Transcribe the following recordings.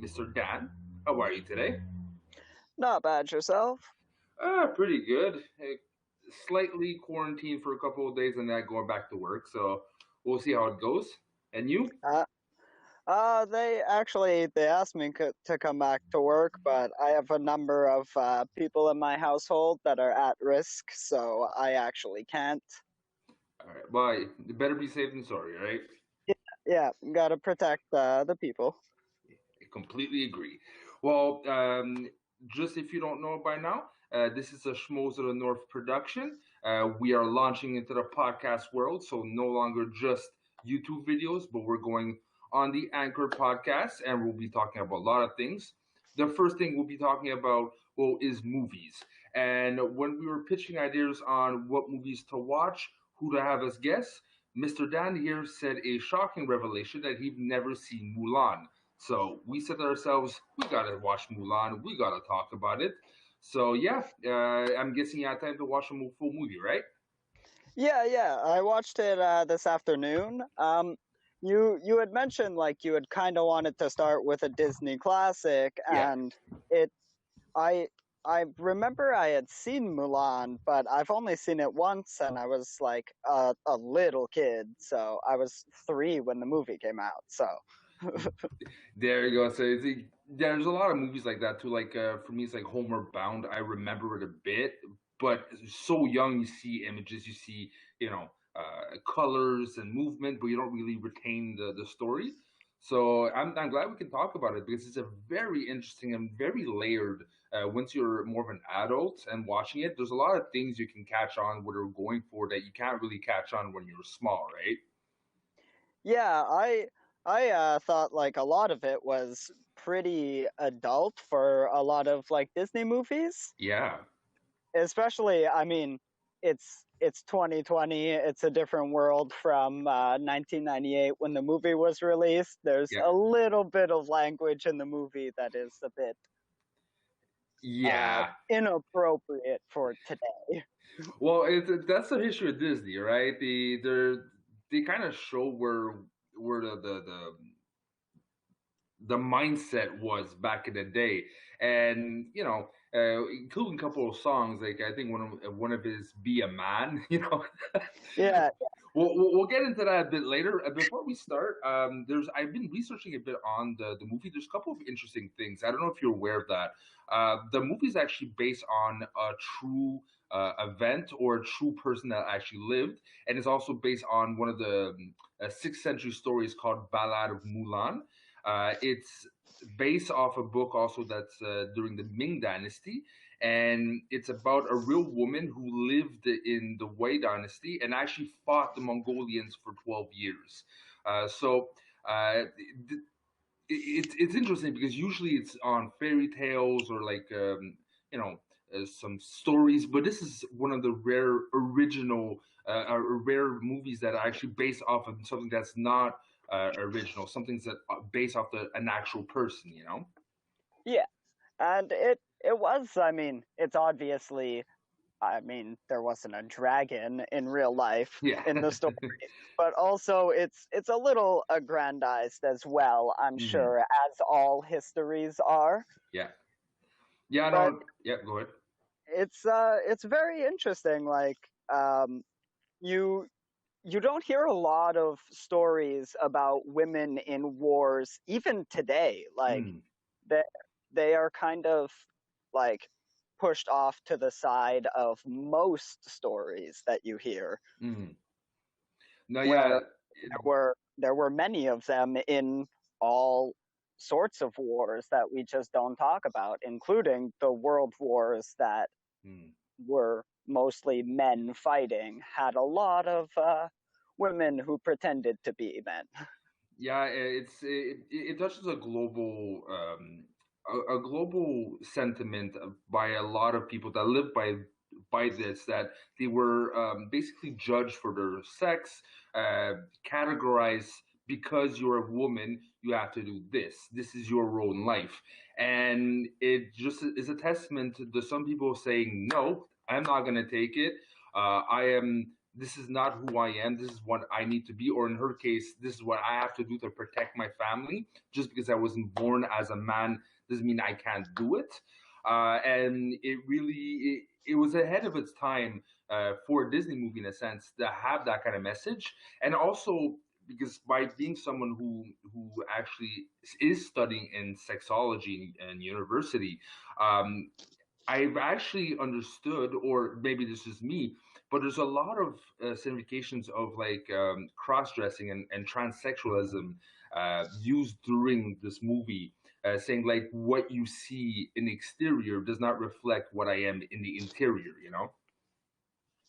Mr. Dan. How are you today? Not bad yourself. Pretty good. Slightly quarantined for a couple of days and then going back to work, so we'll see how it goes. And you? Uh, they asked me to come back to work, but I have a number of people in my household that are at risk, so I actually can't. All right. Well, better be safe than sorry, right? Yeah, gotta protect the people. I completely agree. Well, just if you don't know by now, this is a Schmoes of the North production. We are launching into the podcast world, so no longer just YouTube videos, but we're going on the Anchor podcast, and we'll be talking about a lot of things. The first thing we'll be talking about, well, is movies. And when we were pitching ideas on what movies to watch, who to have as guests, Mr. Dan here said a shocking revelation that he'd never seen Mulan. So we said to ourselves, we gotta watch Mulan. We gotta talk about it. So yeah, I'm guessing you had time to watch a full movie, right? Yeah, I watched it this afternoon. You had mentioned like you had kind of wanted to start with a Disney classic, Yeah. and it I I remember I had seen Mulan, but I've only seen it once, and I was like a little kid, so I was 3 when the movie came out. So There you go. So there's a lot of movies like that too. Like for me, it's like Homeward Bound. I remember it a bit, but so young, you see images, you see colors and movement, but you don't really retain the story. So I'm glad we can talk about it because it's a very interesting and very layered. Once you're more of an adult and watching it, there's a lot of things you can catch on what they're going for that you can't really catch on when you're small, right? yeah, I thought like a lot of it was pretty adult for a lot of like Disney movies. Yeah, Especially, I mean, it's 2020. It's a different world from 1998 when the movie was released. There's yeah, a little bit of language in the movie that is a bit yeah. inappropriate for today. Well, that's the issue with Disney, right? They kind of show where the mindset was back in the day, and including a couple of songs. Like I think one of his "Be a Man," Yeah, we'll get into that a bit later. Before we start, there's I've been researching a bit on the movie. There's a couple of interesting things. I don't know if you're aware of that. The movie is actually based on a true event or a true person that actually lived, and it's also based on one of the 6th century stories called Ballad of Mulan. It's based off a book also that's during the Ming Dynasty, and it's about a real woman who lived in the Wei Dynasty and actually fought the Mongolians for 12 years. So it's interesting because usually it's on fairy tales or like some stories, but this is one of the rare original rare movies that are actually based off of something that's not original, something that based off an actual person, you know? yeah, and it was. I mean, it's obviously. I mean, there wasn't a dragon in real life Yeah. in the story, but also it's a little aggrandized as well. I'm Hmm. sure, as all histories are. Yeah. Yeah. But No. Yeah. Go ahead. it's very interesting. Like you you don't hear a lot of stories about women in wars, even today. Like Mm. they they are kind of like pushed off to the side of most stories that you hear, Mm. No. where Yeah. there were many of them in all sorts of wars that we just don't talk about, including the world wars that Mm. were mostly men fighting, had a lot of women who pretended to be men. Yeah, it touches a global sentiment by a lot of people that live by this, that they were basically judged for their sex, categorized because you're a woman, you have to do this. This is your role in life, and it just is a testament to some people saying no, I'm not going to take it. I am. this is not who I am. This is what I need to be, or in her case, this is what I have to do to protect my family. Just because I wasn't born as a man doesn't mean I can't do it. And it really it was ahead of its time for a Disney movie in a sense to have that kind of message, and also because by being someone who actually is studying in sexology and university, um, I've actually understood, or maybe this is me, but there's a lot of significations of like cross dressing and transsexualism used during this movie, saying like what you see in the exterior does not reflect what I am in the interior, you know?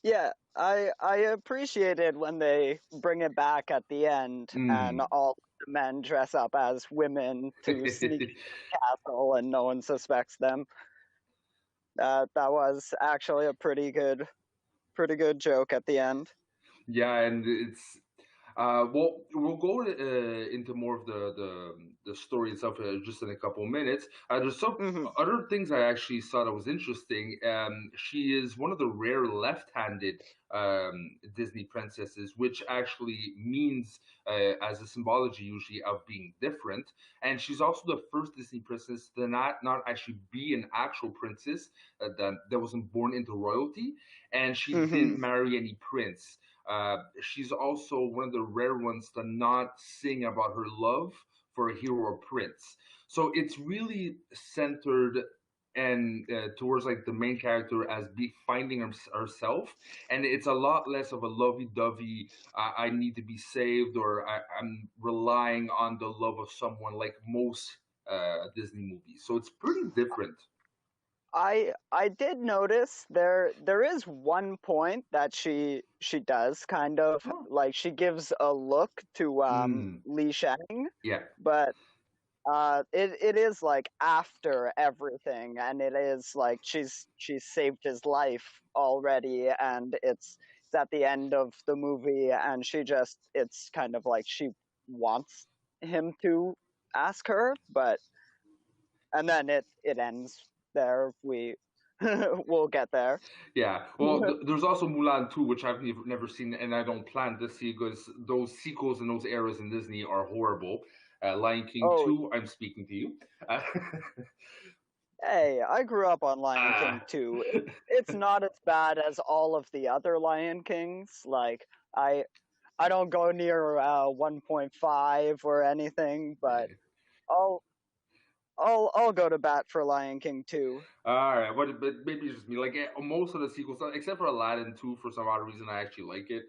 Yeah, I appreciated when they bring it back at the end and Mm. all the men dress up as women to sneak into the castle and no one suspects them. That was actually a pretty good joke at the end. Yeah, and it's well, we'll go into more of the story itself just in a couple minutes. There's some Hmm. other things I actually saw that was interesting. She is one of the rare left-handed Disney princesses, which actually means, as a symbology usually of being different. And she's also the first Disney princess to not actually be an actual princess that wasn't born into royalty, and she Hmm. didn't marry any prince. She's also one of the rare ones to not sing about her love for a hero or prince. So it's really centered and towards like the main character as be finding herself, and it's a lot less of a lovey-dovey. I need to be saved, or I'm relying on the love of someone like most Disney movies. So it's pretty different. I did notice there is one point that she does kind of Oh. like she gives a look to Mm, Li Shang, yeah, but it is like after everything, and it is like she's saved his life already, and it's at the end of the movie, and she just it's kind of like she wants him to ask her, but and then it ends there. We we'll get there. yeah. Well, there's also Mulan 2, which I've never seen, and I don't plan to see because those sequels and those eras in Disney are horrible. Lion King Oh, 2, I'm speaking to you. Uh, hey, I grew up on Lion uh, King too. It's not as bad as all of the other Lion Kings. Like I don't go near 1.5 or anything, but I'll I'll go to bat for Lion King too. all right, but maybe it's just me. Like most of the sequels, except for Aladdin 2, for some odd reason, I actually like it.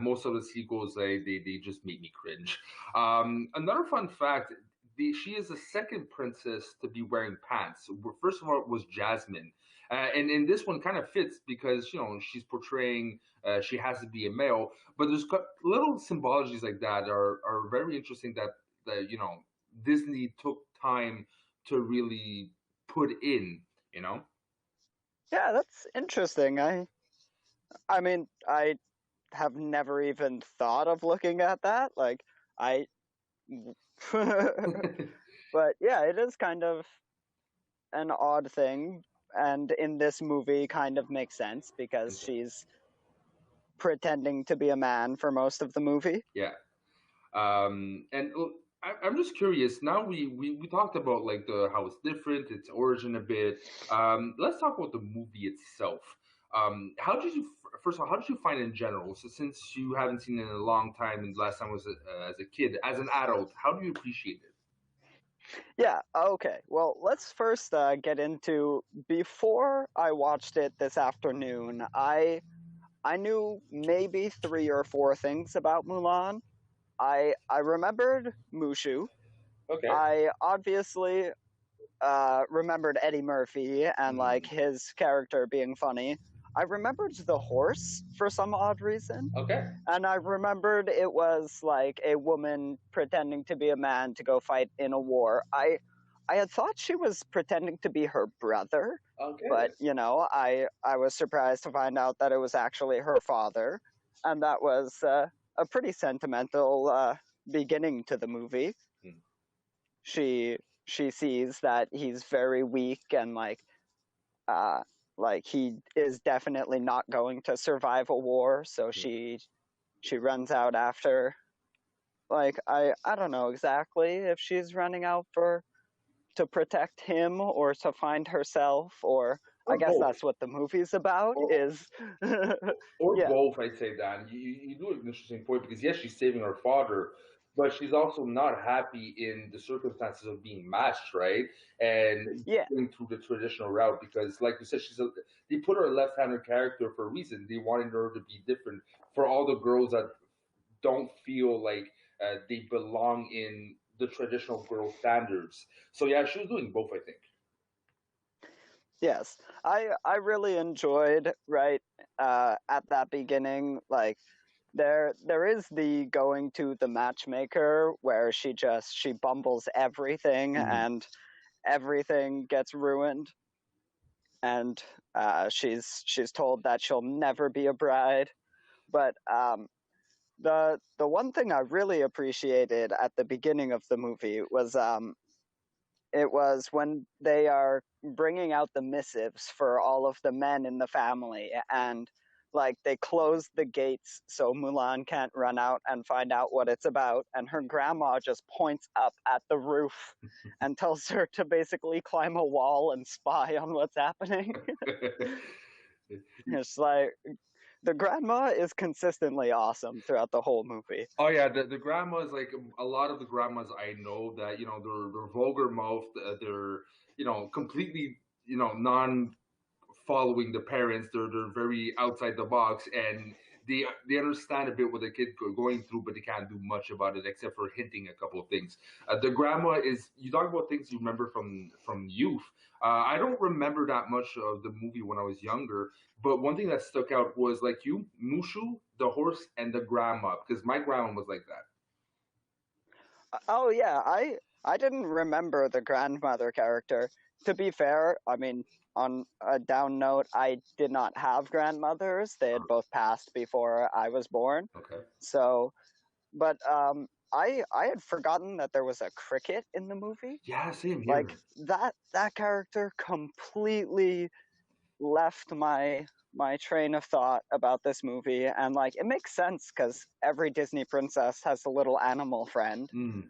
Most of the sequels, they just make me cringe. Another fun fact: she is the second princess to be wearing pants. First of all, it was Jasmine, and this one kind of fits because she's portraying she has to be a male. But there's little symbologies like that are very interesting that Disney took time to really put in, you know? Yeah, that's interesting. I mean, I have never even thought of looking at that. Like I but yeah, it is kind of an odd thing, and in this movie kind of makes sense because she's pretending to be a man for most of the movie. Yeah. And I'm just curious. Now we talked about like the how it's different, its origin a bit. Let's talk about the movie itself. How did you first of all? How did you find it in general? So since you haven't seen it in a long time, and the last time was as a kid, as an adult, how do you appreciate it? Yeah, okay. Well, let's first get into before I watched it this afternoon. I knew maybe three or four things about Mulan. I remembered Mushu. Okay. I obviously remembered Eddie Murphy and like Mm, his character being funny. I remembered the horse for some odd reason, okay. and I remembered it was like a woman pretending to be a man to go fight in a war. I had thought she was pretending to be her brother, Okay. but I was surprised to find out that it was actually her father, and that was a pretty sentimental beginning to the movie. Mm, She she sees that he's very weak and uh like he is definitely not going to survive a war, so she runs out after. Like I don't know exactly if she's running out for to protect him or to find herself, or I Or guess both. that's what the movie's about Or, is. or Yeah. both, I'd say, Dan. You do an interesting point because yes, she's saving her father, but she's also not happy in the circumstances of being matched, right? And Yeah. going through the traditional route because, like you said, they put her a left-handed character for a reason. They wanted her to be different for all the girls that don't feel like they belong in the traditional girl standards. So yeah, she was doing both, I think. Yes. I really enjoyed right at that beginning, like there is the going to the matchmaker where she bumbles everything Mm-hmm. and everything gets ruined, and she's told that she'll never be a bride. But the one thing I really appreciated at the beginning of the movie was it was when they are bringing out the missives for all of the men in the family, and like they close the gates so Mulan can't run out and find out what it's about, and her grandma just points up at the roof and tells her to basically climb a wall and spy on what's happening. It's like the grandma is consistently awesome throughout the whole movie. Oh yeah, the grandmas, like a lot of the grandmas I know, that they're vulgar mouthed, they're completely non following the parents. They're very outside the box, and they understand a bit what the kid going through, but they can't do much about it except for hinting a couple of things. The grandma is, you talk about things you remember from youth. I don't remember that much of the movie when I was younger, but one thing that stuck out was like you, Mushu, the horse, and the grandma, because my grandma was like that. Oh yeah, I didn't remember the grandmother character. To be fair, I mean, on a down note, I did not have grandmothers. They had both passed before I was born. Okay. So, but I had forgotten that there was a cricket in the movie. Yeah, same Like here. that character completely left my train of thought about this movie, and like it makes sense because every Disney princess has a little animal friend. Mm.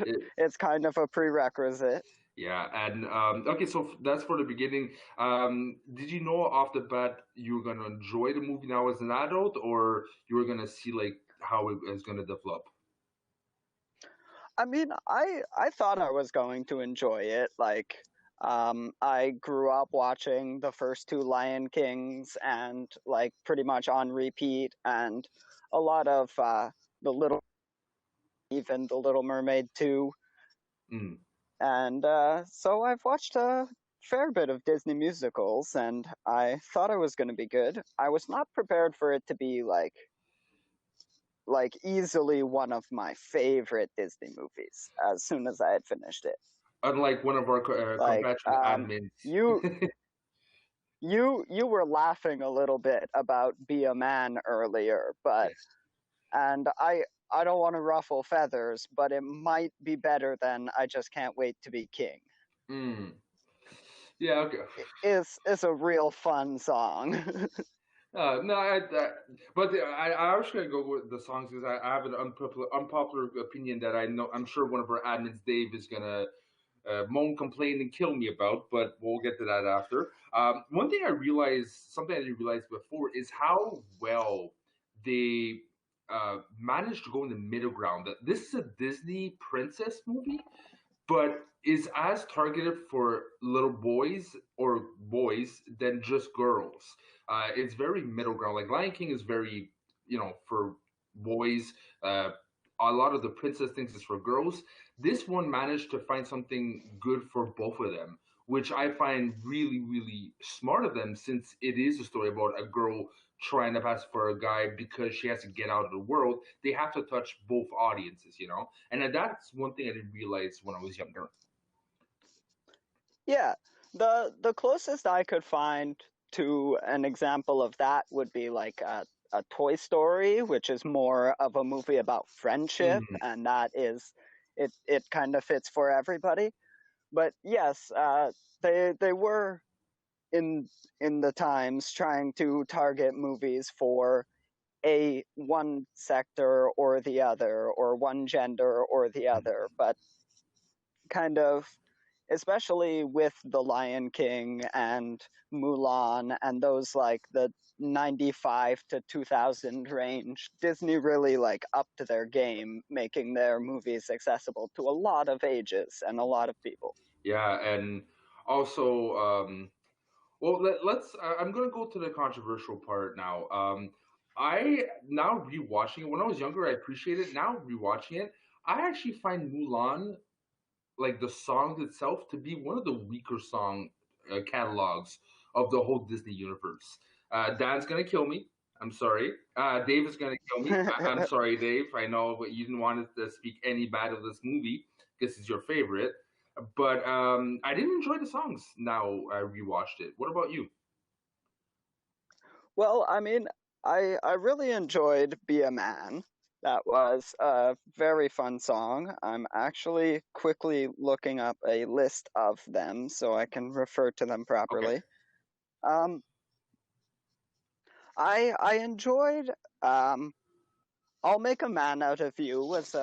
It, It's kind of a prerequisite. Yeah, and okay, so that's for the beginning. Did you know off the bat you were gonna enjoy the movie now as an adult, or you were gonna see like how it is gonna develop? I mean, I thought I was going to enjoy it. Like, I grew up watching the first two Lion Kings and like pretty much on repeat, and a lot of the Little, even the Little Mermaid too. Mm. And so I've watched a fair bit of Disney musicals, and I thought it was going to be good. I was not prepared for it to be like easily one of my favorite Disney movies as soon as I had finished it. Unlike one of our Like compatriot admins. you you were laughing a little bit about Be a Man earlier, but Yes. and I don't want to ruffle feathers, but it might be better than I Just Can't Wait to Be King. Mm. Yeah. Okay. Is a real fun song. No, but I was gonna go with the songs because I have an unpopular opinion that I know. I'm sure one of our admins, Dave, is gonna moan, complain, and kill me about, but we'll get to that after. One thing I realized, something I didn't realize before, is how well they managed to go in the middle ground. That this is a Disney princess movie, but is as targeted for little boys or boys than just girls. It's very middle ground. Like Lion King is very, for boys. Uh, a lot of the princess things is for girls. This one managed to find something good for both of them, which I find really, really smart of them, since it is a story about a girl trying to pass for a guy because she has to get out of the world. They have to touch both audiences. And that's one thing I didn't realize when I was younger. Yeah, the closest I could find to an example of that would be like a Toy Story, which is more of a movie about friendship, Mm, and that is it kind of fits for everybody. But yes, they were. in in the times trying to target movies for a one sector or the other, or one gender or the other, but kind of, especially with The Lion King and Mulan and those like the 95 to 2000 range, Disney really like upped their game, making their movies accessible to a lot of ages and a lot of people. Yeah, and also, well, I'm gonna go to the controversial part now. I now rewatching it. When I was younger, I appreciated it. Now rewatching it, I actually find Mulan, like the songs itself, to be one of the weaker song catalogs of the whole Disney universe. Dan's gonna kill me. I'm sorry. Dave is gonna kill me. I'm sorry, Dave. I know, but you didn't want to speak any bad of this movie because it's your favorite. But I didn't enjoy the songs. Now I rewatched it. What about you? Well, I mean, I really enjoyed Be a Man. That was a very fun song. I'm actually quickly looking up a list of them so I can refer to them Okay. properly. Um, I enjoyed um, I'll Make a Man Out of You was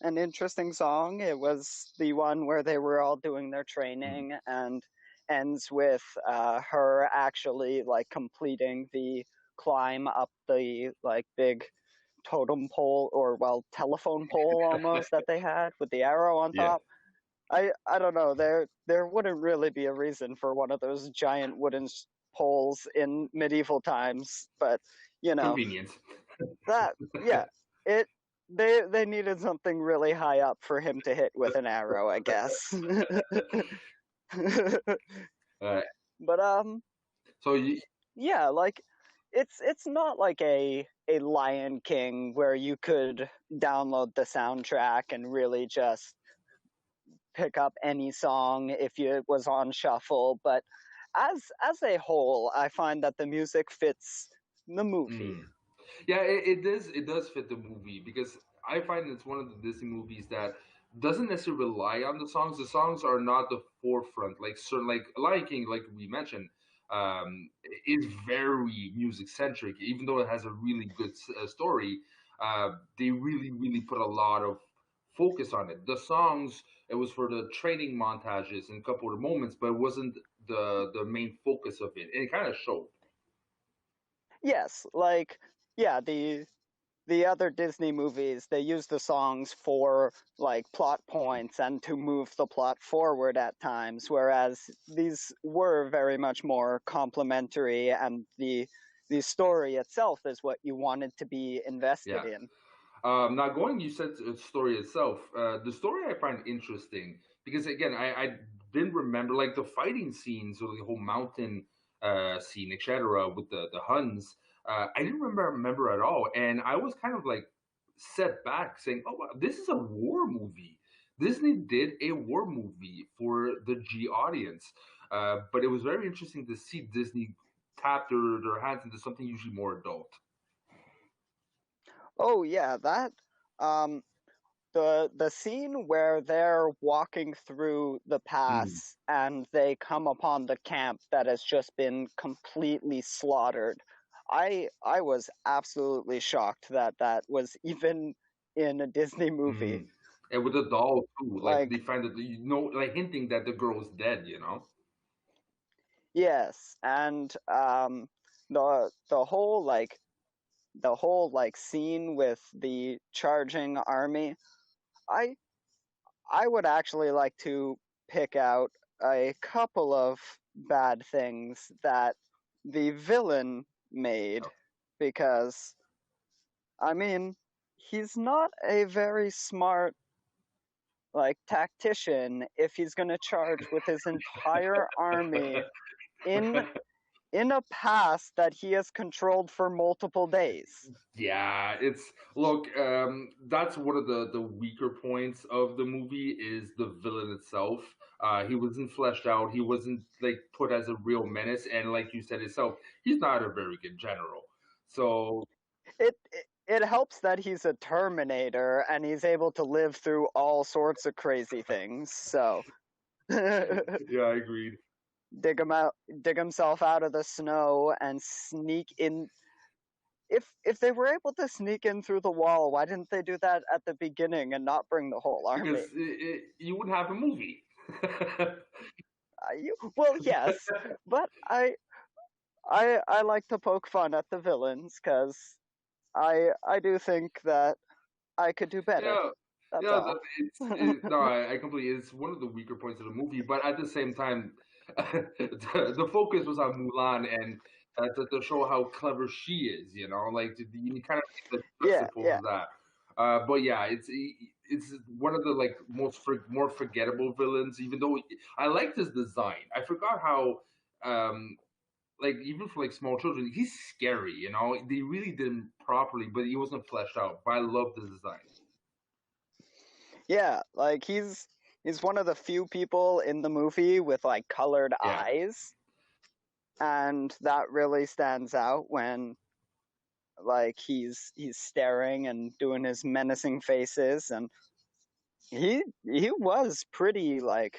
an interesting song. It was the one where they were all doing their Mhm. training and ends with her actually like completing the climb up the like big totem pole, or well, telephone pole almost, that they had with the arrow on Yeah. top. I don't know. There wouldn't really be a reason for one of those giant wooden poles in medieval times, but you know Convenience. that, yeah, it they needed something really high up for him to hit with an arrow, I guess. uh, But so you, yeah, like it's not like a Lion King where you could download the soundtrack and really just pick up any song if it was on shuffle, but as a whole, I find that the music fits the movie. mm. Yeah, it does fit the movie because I find it's one of the Disney movies that doesn't necessarily rely on the songs. The songs are not the forefront, like certain like Lion King, like we mentioned, is very music centric. Even though it has a really good story, they really put a lot of focus on it. The songs, it was for the training montages and a couple of moments, but it wasn't the main focus of it. And it kind of showed. Yes, like yeah, the other Disney movies, they use the songs for like plot points and to move the plot forward at times, whereas these were very much more complementary, and the story itself is what you wanted to be invested Yeah. in. Now, going, you said story itself. The story I find interesting because again, I didn't remember like the fighting scenes or the whole mountain scene, etc. With the Huns. I didn't remember at all, and I was kind of like set back, saying, "Oh, wow, this is a war movie. Disney did a war movie for the G audience." But it was very interesting to see Disney tap their hands into something usually more adult. Oh yeah, that um the scene where they're walking through the Mm. pass and they come upon the camp that has just been completely slaughtered. I was absolutely shocked that that was even in a Disney movie. Mm. And with the doll too, like they Like find that like hinting that the girl's dead. yes, and the whole like scene with the charging army. I I would actually like to pick out a couple of bad things that the villain made, because, I mean, he's not a very smart like tactician if he's going to charge with his entire army in in a pass that he has controlled for multiple days. Yeah, it's look. That's one of the weaker points of the movie is the villain itself. He wasn't fleshed out. He wasn't like put as a real menace, and like you said itself, he's not a very good general. So It helps that he's a Terminator and he's able to live through all sorts of crazy things. So yeah, I agreed. dig himself out of the snow and sneak in. If they were able to sneak in through the wall, why didn't they do that at the beginning and not bring the whole army? Because you wouldn't have a movie. Well, yes, but I like to poke fun at the villains because I do think that I could do better. Yeah, That's yeah. all. No, I completely. It's one of the weaker points of the movie, but at the same time, the focus was on Mulan and to show how clever she is. You know, like you kind of need to Yeah, juxtapose yeah, that. But yeah, it's one of the like more forgettable villains. Even though I liked his design, I forgot how like even for like small children, he's scary. You know, they really did him properly, but he wasn't fleshed out. But I love the design. yeah. Like he's one of the few people in the movie with like colored Yeah. eyes, and that really stands out when like he's staring and doing his menacing faces, and he was pretty like,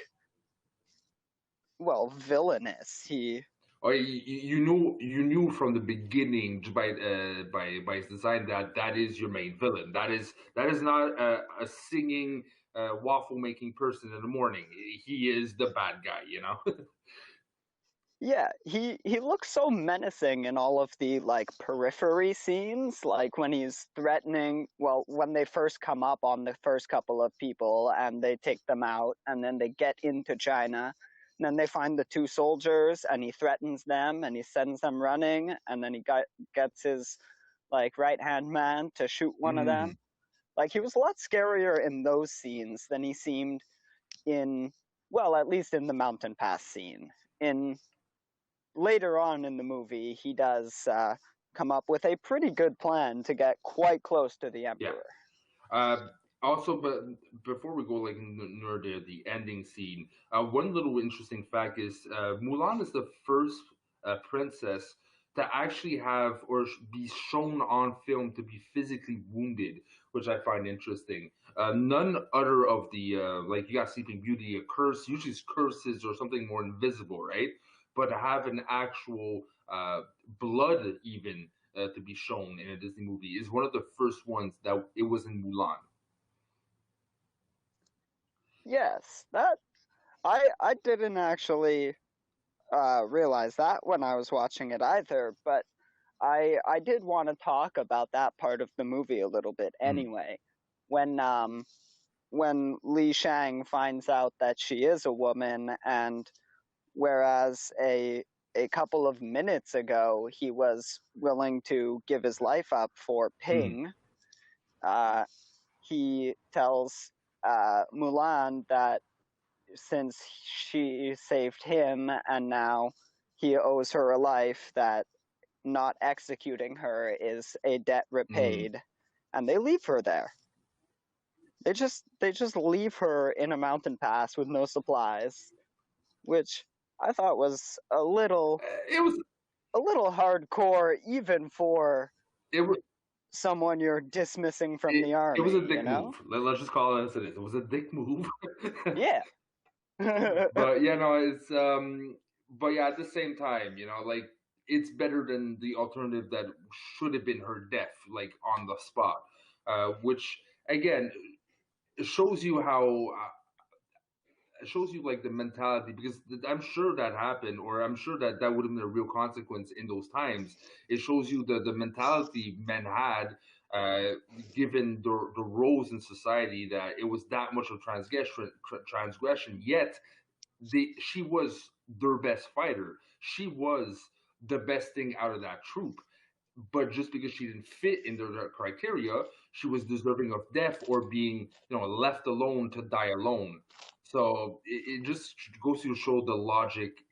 well, villainous. He Or you knew from the beginning by his design that that is your main villain. That is not a singing waffle making person in the morning. He is the bad guy. You know. Yeah, he looks so menacing in all of the like periphery scenes, like when he's threatening, well, when they first come up on the first couple of people and they take them out and then they get into China, and then they find the two soldiers and he threatens them and he sends them running and then gets his like right-hand man to shoot one of Hmm. them. Like he was a lot scarier in those scenes than he seemed in, well, at least in the mountain pass scene. In later on in the movie, he does come up with a pretty good plan to get quite close to the Yeah. Emperor. Uh, Also, but before we go like near the ending scene, one little interesting fact is Mulan is the first princess to actually have or be shown on film to be physically wounded, which I find interesting. None other of the like you got Sleeping Beauty, a curse, usually it's curses or something more invisible, right? But to have an actual blood even to be shown in a Disney movie is one of the first ones that it was in Mulan. Yes, that I didn't actually realize that when I was watching it either, but I did want to talk about that part of the movie a little bit Mm. anyway. When when Li Shang finds out that she is a woman, and whereas a couple of minutes ago he was willing to give his life up for Mm. Ping, uh, he tells Mulan that since she saved him and now he owes her a life, that not executing her is a debt Mm. repaid, and they leave her there. They just leave her in a mountain pass with no supplies, which I thought was It was a little hardcore even for it was someone you're dismissing from the it was a army, you dick move. know? Let's just call it as it is. It was a dick move. Yeah. But yeah, no, it's but yeah, at the same time, you know, like it's better than the alternative that should have been her death, like on the spot. Which again shows you how it shows you like the mentality because I'm sure that happened, or I'm sure that that would have been a real consequence in those times. It shows you the mentality men had, uh, given the roles in society that it was that much of transgression. Yet she was their best fighter. She was the best thing out of that troop, but just because she didn't fit in their criteria, she was deserving of death or being, you know, left alone to die alone. So it just goes to show the logic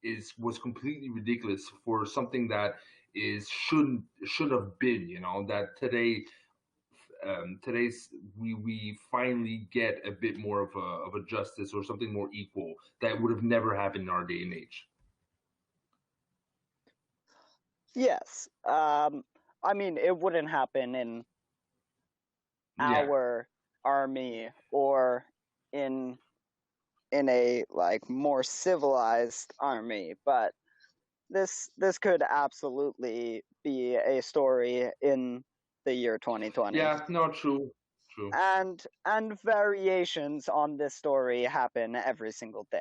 is was completely ridiculous for something that is should have been, you know, that today's we finally get a bit more of a justice or something more equal that would have never happened in our day and age. Yes. I mean, it wouldn't happen in Yeah. our army or in in a like more civilized army, but this could absolutely be a story in the year 2020. Yeah, no, true, true. And variations on this story happen every single day.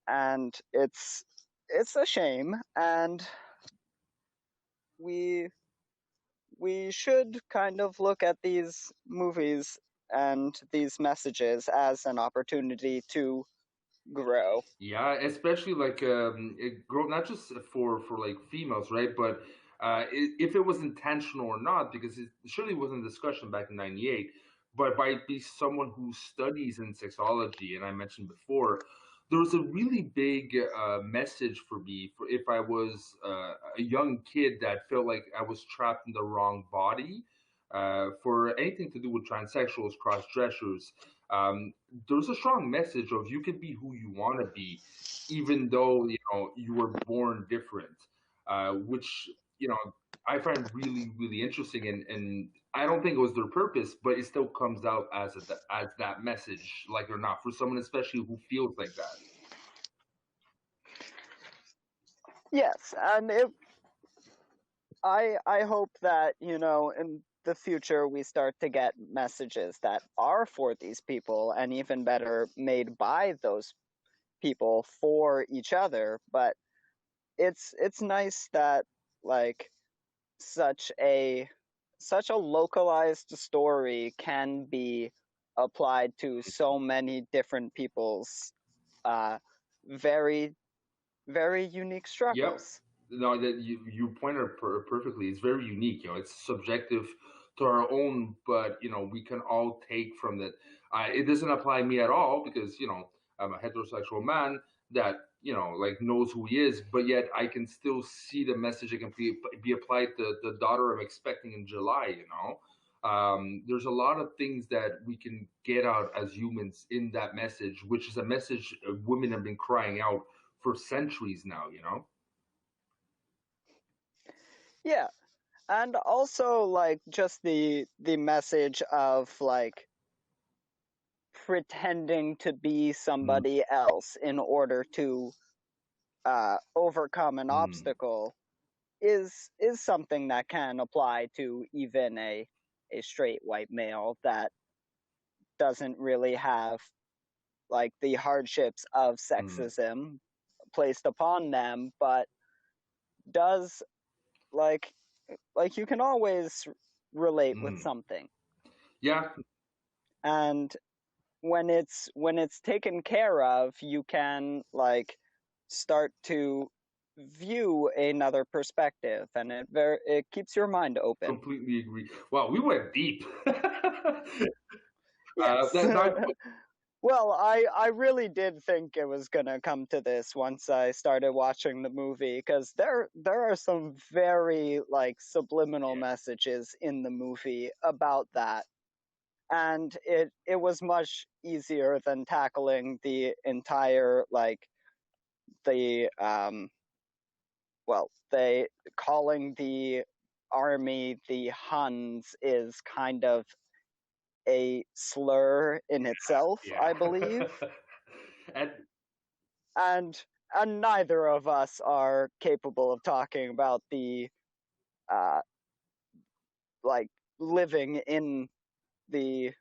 And it's a shame, and we we should kind of look at these movies and these messages as an opportunity to grow. Yeah, especially like it grow not just for like females, right? But if it was intentional or not, because it surely wasn't a discussion back in '98. But by be someone who studies in sexology, and I mentioned before, there was a really big message for me for if I was a young kid that felt like I was trapped in the wrong body. For anything to do with transsexuals, cross dressers, um, there's a strong message of you can be who you want to be, even though you were born different, which I find really really interesting, and I don't think it was their purpose, but it still comes out as that message, like or not, for someone especially who feels like that. Yes, and I hope that, in the future we start to get messages that are for these people, and even better, made by those people for each other. But it's nice that like such a such a localized story can be applied to so many different people's uh very very unique Yep. struggles. No, that you pointed out perfectly. It's very unique. It's subjective to our own, but we can all take from that. It doesn't apply to me at all because I'm a heterosexual man that like knows who he is, but yet I can still see the message that can be applied to the daughter I'm expecting in July. There's a lot of things that we can get out as humans in that message, which is a message women have been crying out for centuries now. Yeah, and also like just the message of like pretending to be Mm, somebody else in order to overcome an mm, obstacle is something that can apply to even a straight white male that doesn't really have like the hardships of mm, sexism placed upon them, but does like you can always relate with mm. something. Yeah, And when it's taken care of, you can like start to view another perspective, and it keeps your mind open. completely agree. Wow, we went deep. Yes. That, no, Well, I really did think it was gonna come to this once I started watching the movie, because there are some very like subliminal yeah, messages in the movie about that, and it was much easier than tackling the entire like the they calling the army the Huns is kind of a slur in itself, I yeah. believe. And and and neither of us are capable of talking about the uh like living in the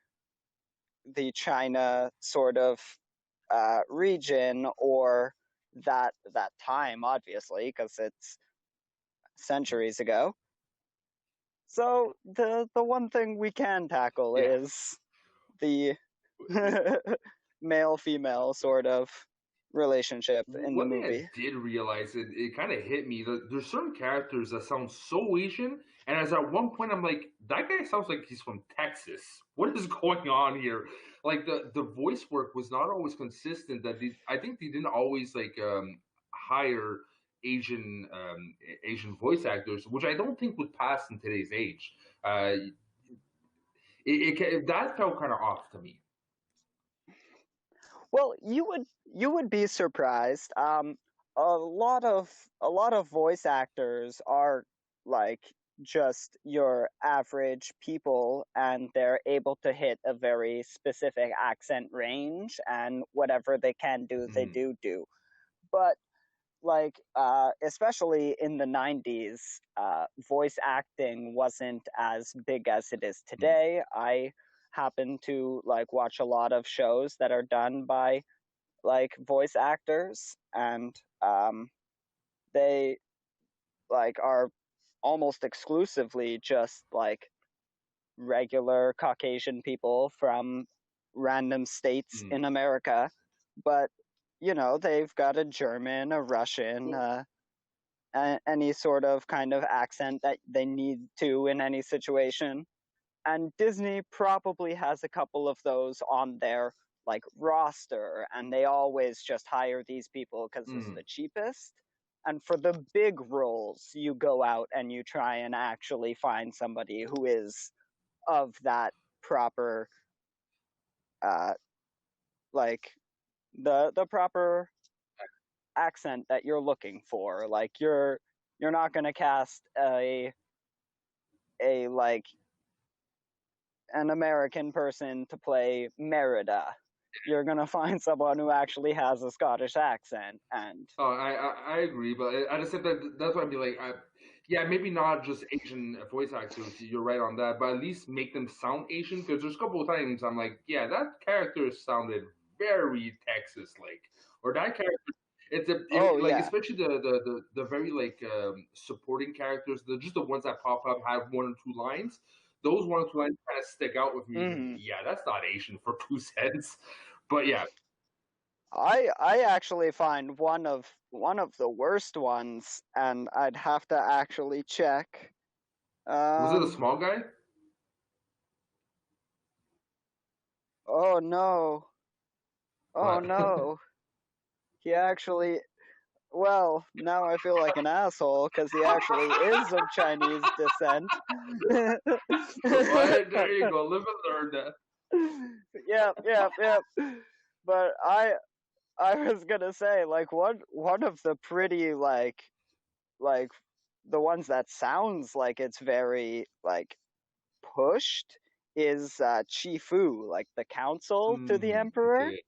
China sort of region, or that time, obviously, because it's centuries ago. So the one thing we can tackle yeah, is the male female sort of relationship in the one thing I movie. did realize, it kind of hit me that there's certain characters that sound so Asian, and as at one point I'm like, that guy sounds like he's from Texas. What is going on here? Like the voice work was not always consistent. I think they didn't always like hire Asian voice actors, which I don't think would pass in today's age. That felt kind of off to me. Well, you would be surprised. A lot of voice actors are like just your average people, and they're able to hit a very specific accent range, and whatever they can do, they Mm, do. But like especially in the 90s, voice acting wasn't as big as it is mm, today. I happen to like watch a lot of shows that are done by like voice actors, and they like are almost exclusively just like regular Caucasian people from random states mm. in America. But they've got a German, a Russian, Well, any sort of kind of accent that they need to in any situation. And Disney probably has a couple of those on their like roster, and they always just hire these people because it's mm, the cheapest. And for the big roles, you go out and you try and actually find somebody who is of that proper uh like the proper accent that you're looking for. Like you're not going to cast a like an American person to play Merida. You're gonna find someone who actually has a Scottish accent, and I agree, but at the same time, that's why I'd be like, yeah, maybe not just Asian voice actors. You're right on that, but at least make them sound Asian. Because there's a couple of times I'm like, yeah, that character sounded very Texas like, or that character. oh Like yeah, especially the very like supporting characters, just the ones that pop up have one or two lines. Those one or two lines kind of stick out with me. It's like, mm-hmm. yeah, that's not Asian for 2 cents. But yeah, I actually find one of the worst ones, and I'd have to actually check. was it a Um. small guy? Oh no. Oh What? no. He actually. Well, now I feel like an asshole because he actually is of Chinese descent. What? There you go. Live and learn that. Yep. But I was gonna say like one of the pretty like the ones that sounds like it's very like pushed is Chifu, like the counsel to the Mm, emperor, okay.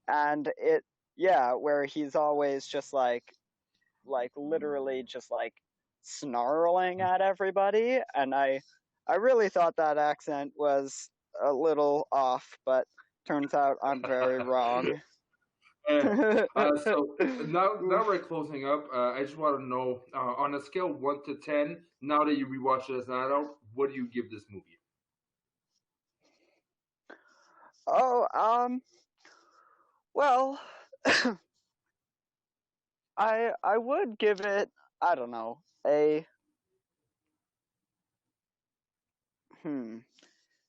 and it yeah, where he's always just like literally just like snarling at everybody, and I really thought that accent was a little off, but turns out I'm very wrong. Uh, so now Oof. we're closing up. I just want to know, on a scale 1 to 10, now that you rewatched it as an adult, what do you give this movie? Oh, well, I would give it, I don't know, a hmm.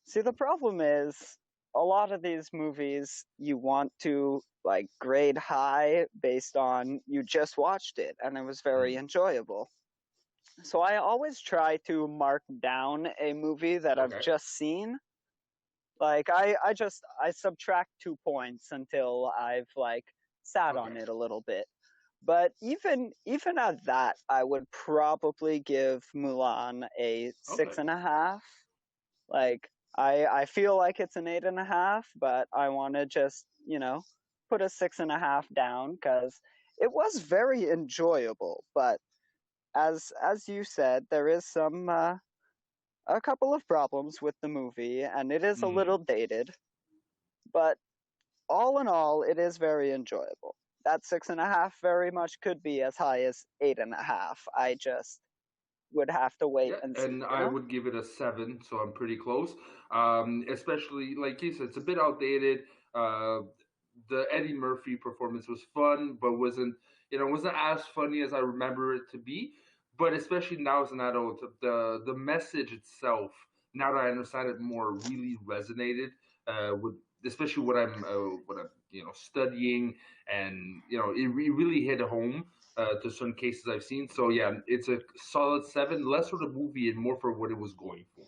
See, the problem is a lot of these movies you want to like grade high based on you just watched it and it was very Mm, enjoyable. So I always try to mark down a movie that I've okay. just seen. Like I subtract 2 points until I've like sat Okay. on it a little bit. But even at that, I would probably give Mulan a Okay. 6.5. Like I feel like it's an 8.5, but I want to just put a 6.5 down because it was very enjoyable. But as you said, there is some a couple of problems with the movie, and it is a little Mm, dated. But all in all, it is very enjoyable. That 6.5 very much could be as high as 8.5. I just would have to wait yeah, and and see, you I know? would give it a 7, so I'm pretty close. Especially like you said, it's a bit outdated. Uh, the Eddie Murphy performance was fun, but wasn't as funny as I remember it to be. But especially now as an adult, the message itself, now that I understand it more, really resonated with especially what I'm studying, and really hit home to certain cases I've seen. So yeah, it's a solid 7, less for the movie and more for what it was going for.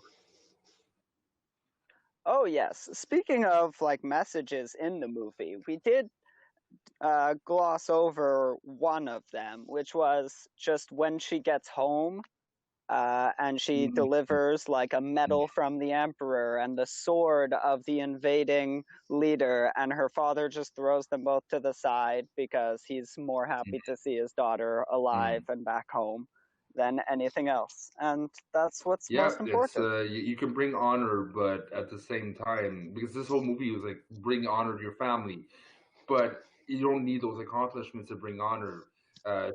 Oh yes. Speaking of like messages in the movie, we did gloss over one of them, which was just when she gets home. And she Mhm. delivers like a medal from the emperor and the sword of the invading leader, and her father just throws them both to the side because he's more happy to see his daughter alive Mhm. and back home than anything else, and that's what's Yeah, most it's important. you can bring honor, but at the same time, because this whole movie was like bring honor to your family, but you don't need those accomplishments to bring honor.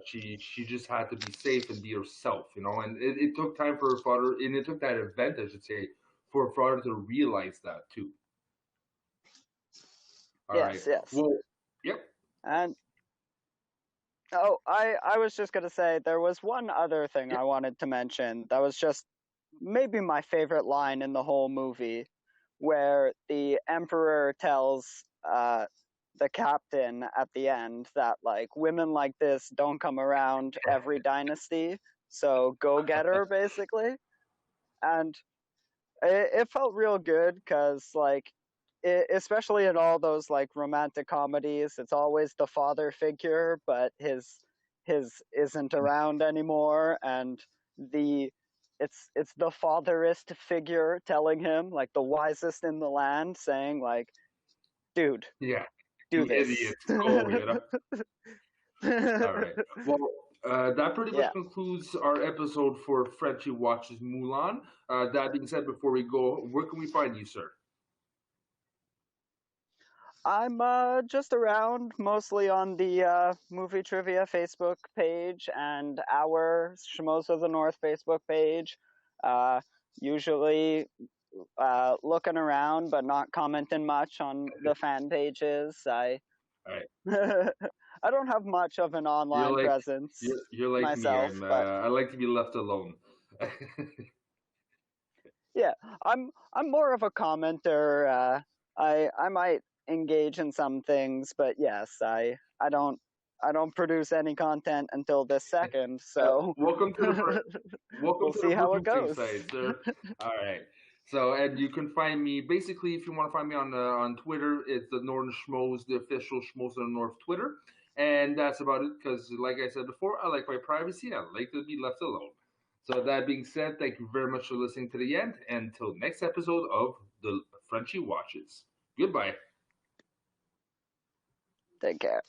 She just had to be safe and be herself, you know. And it took time for her father, and it took that event, I should say, for her father to realize that too. All right. Yes, yes. Well, yep. And oh, I was just gonna say there was one other thing Yep. I wanted to mention that was just maybe my favorite line in the whole movie, where the emperor tells the captain at the end that like women like this don't come around every dynasty, so go get her basically. And it felt real good because like especially in all those like romantic comedies, it's always the father figure, but his isn't around anymore, and the it's the fatherist figure telling him, like the wisest in the land, saying like, dude, Yeah. do You this. idiots, go, you know. All right. Well, that pretty much Yeah, concludes our episode for Frenchie Watches Mulan. That being said, before we go, where can we find you, sir? I'm just around mostly on the movie trivia Facebook page and our Schmoes of the North Facebook page. Uh, Usually looking around, but not commenting much on the fan pages. All right. I don't have much of an You're online like presence you're like me. myself, but I like to be left alone. yeah, I'm more of a commenter. I might engage in some things, but yes, I don't produce any content until this second, so Welcome to the welcome we'll to see the how it producing goes. side, sir. All right. So, and you can find me basically if you want to find me on Twitter, it's the Northern Schmoes, the official Schmoes of the North Twitter, and that's about it. Because, like I said before, I like my privacy. I like to be left alone. So that being said, thank you very much for listening to the end. Until next episode of the Frenchie Watches. Goodbye. Take care.